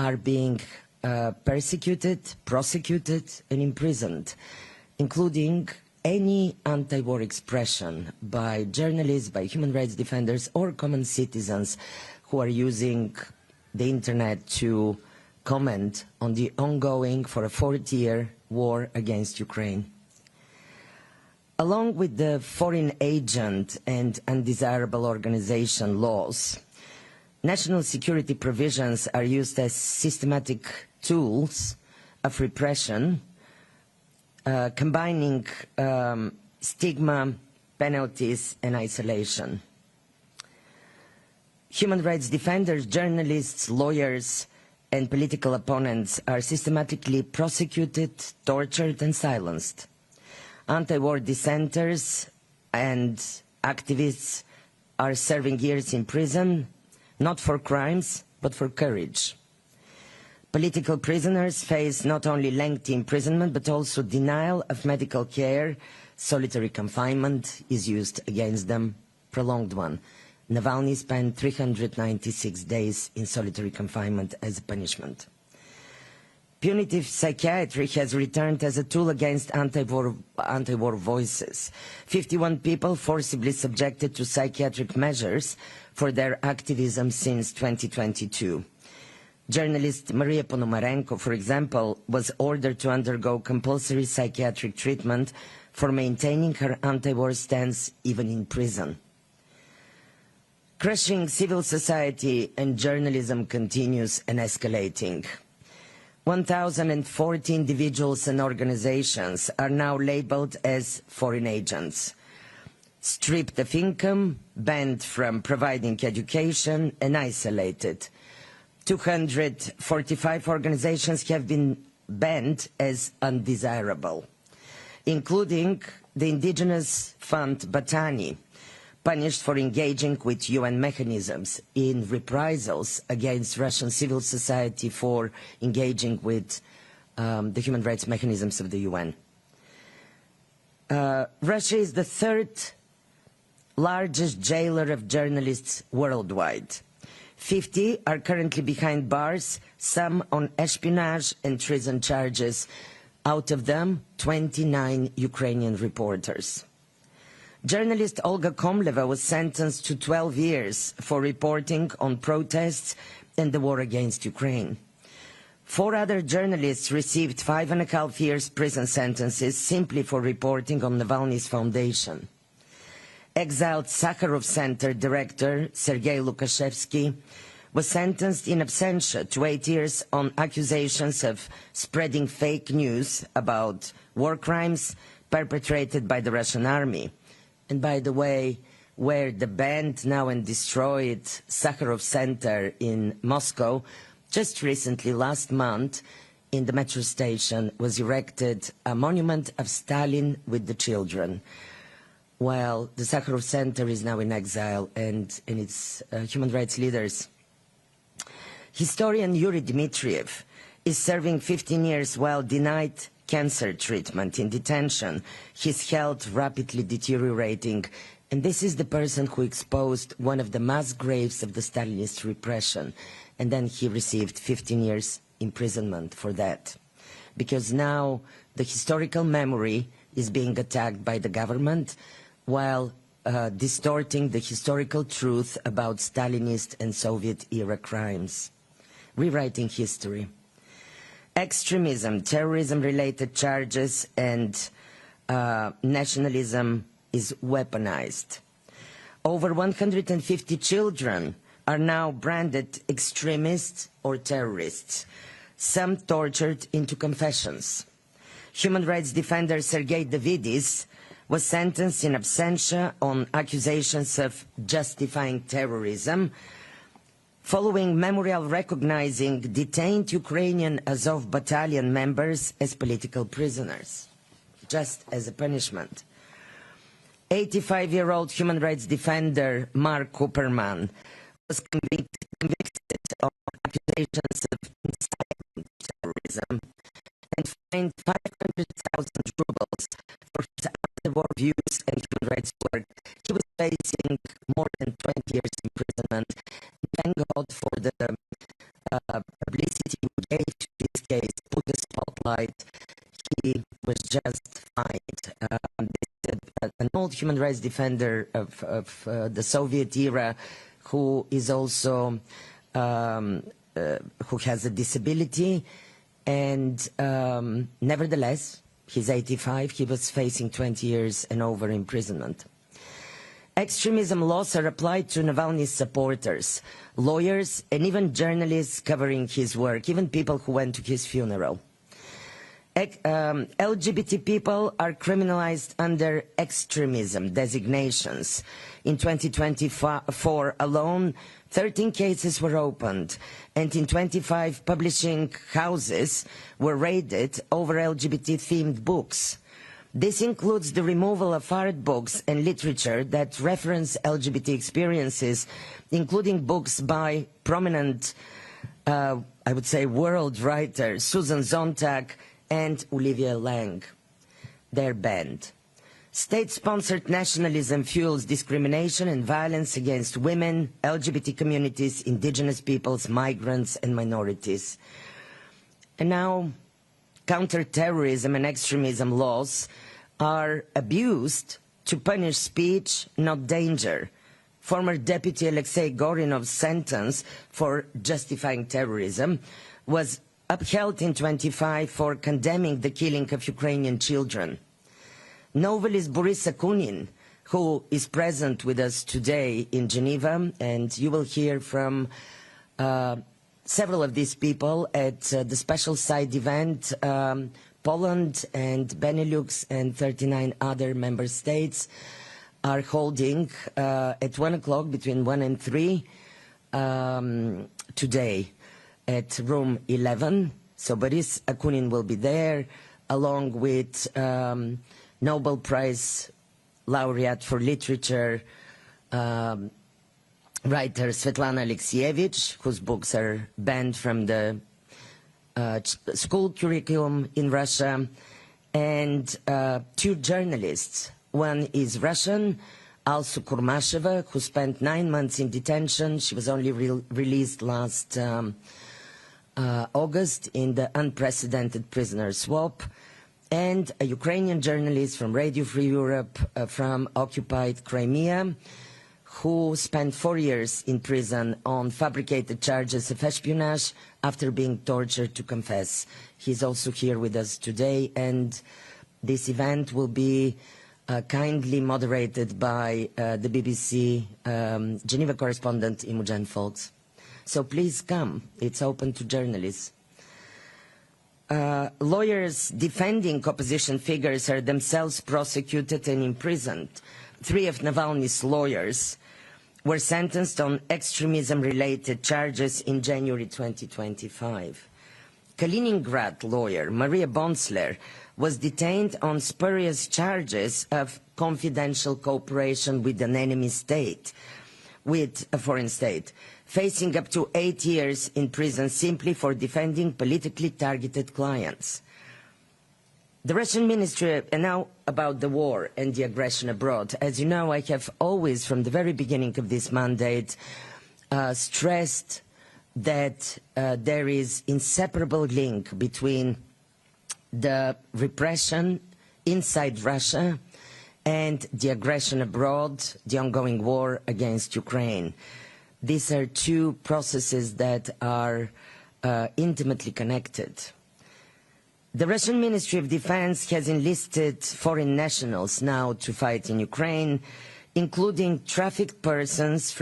are being persecuted, prosecuted, and imprisoned, including any anti-war expression by journalists, by human rights defenders, or common citizens who are using the internet to comment on the ongoing, for a 4th-year, war against Ukraine. Along with the foreign agent and undesirable organization laws, national security provisions are used as systematic tools of repression, combining stigma, penalties, and isolation. Human rights defenders, journalists, lawyers, and political opponents are systematically prosecuted, tortured, and silenced. Anti-war dissenters and activists are serving years in prison, not for crimes, but for courage. Political prisoners face not only lengthy imprisonment, but also denial of medical care. Solitary confinement is used against them, prolonged one. Navalny spent 396 days in solitary confinement as a punishment. Punitive psychiatry has returned as a tool against anti-war voices. 51 people forcibly subjected to psychiatric measures for their activism since 2022. Journalist Maria Ponomarenko, for example, was ordered to undergo compulsory psychiatric treatment for maintaining her anti-war stance even in prison. Crushing civil society and journalism continues and escalating. 1,040 individuals and organizations are now labeled as foreign agents, stripped of income, banned from providing education, and isolated. 245 organizations have been banned as undesirable, including the indigenous fund Batani, punished for engaging with UN mechanisms in reprisals against Russian civil society for engaging with the human rights mechanisms of the UN. Russia is the 3rd largest jailer of journalists worldwide. 50 are currently behind bars, some on espionage and treason charges. Out of them, 29 Ukrainian reporters. Journalist Olga Komleva was sentenced to 12 years for reporting on protests and the war against Ukraine. 4 other journalists received 5.5 years prison sentences simply for reporting on Navalny's foundation. Exiled Sakharov Center director Sergei Lukashevsky was sentenced in absentia to 8 years on accusations of spreading fake news about war crimes perpetrated by the Russian army. And by the way, where the banned now and destroyed Sakharov Center in Moscow, just recently, last month, in the metro station was erected a monument of Stalin with the children. Well, the Sakharov Center is now in exile, and its human rights leaders. Historian Yuri Dmitriev is serving 15 years while denied cancer treatment in detention, his health rapidly deteriorating, and this is the person who exposed one of the mass graves of the Stalinist repression, and then he received 15 years imprisonment for that. Because now the historical memory is being attacked by the government while distorting the historical truth about Stalinist and Soviet-era crimes, rewriting history. Extremism, terrorism-related charges, and nationalism is weaponized. Over 150 children are now branded extremists or terrorists, some tortured into confessions. Human rights defender Sergei Davidis was sentenced in absentia on accusations of justifying terrorism, following memorial recognizing detained Ukrainian Azov battalion members as political prisoners, just as a punishment. 85-year-old human rights defender Mark Cooperman was convicted of accusations of inciting terrorism and fined 500,000 rubles for his anti-war views and human rights work. He was facing more than 20 years imprisonment. Thank God for the publicity we gave to this case put the spotlight, he was just fined. An old human rights defender of the Soviet era, who is also who has a disability, and nevertheless, he's 85. He was facing 20 years and over imprisonment. Extremism laws are applied to Navalny's supporters, lawyers, and even journalists covering his work, even people who went to his funeral. LGBT people are criminalized under extremism designations. In 2024 alone, 13 cases were opened, and in 25 publishing houses were raided over LGBT-themed books. This includes the removal of art books and literature that reference LGBT experiences, including books by prominent, I would say, world writers Susan Sontag and Olivia Lang. They're banned. State-sponsored nationalism fuels discrimination and violence against women, LGBT communities, indigenous peoples, migrants, and minorities. And now, counter-terrorism and extremism laws are abused to punish speech, not danger. Former Deputy Alexei Gorinov's sentence for justifying terrorism was upheld in 25 for condemning the killing of Ukrainian children. Novelist Boris Akunin, who is present with us today in Geneva, and you will hear from several of these people at the special side event. Poland and Benelux and 39 other member states are holding at 1 o'clock, between 1 and 3 today at room 11. So Boris Akunin will be there, along with Nobel Prize laureate for literature, writer Svetlana Alexievich, whose books are banned from the school curriculum in Russia, and 2 journalists. One is Russian, Alsu Kurmasheva, who spent 9 months in detention. She was only released last August in the unprecedented prisoner swap. And a Ukrainian journalist from Radio Free Europe from occupied Crimea, who spent 4 years in prison on fabricated charges of espionage after being tortured to confess. He's also here with us today, and this event will be kindly moderated by the BBC Geneva correspondent Imogen Folks. So please come. It's open to journalists. Lawyers defending opposition figures are themselves prosecuted and imprisoned. 3 of Navalny's lawyers were sentenced on extremism-related charges in January 2025. Kaliningrad lawyer Maria Bonsler was detained on spurious charges of confidential cooperation with an enemy state, with a foreign state, facing up to 8 years in prison simply for defending politically targeted clients. The Russian ministry, and now about the war and the aggression abroad. As you know, I have always, from the very beginning of this mandate, stressed that there is inseparable link between the repression inside Russia and the aggression abroad, the ongoing war against Ukraine. These are 2 processes that are intimately connected. The Russian Ministry of Defense has enlisted foreign nationals now to fight in Ukraine, including trafficked persons from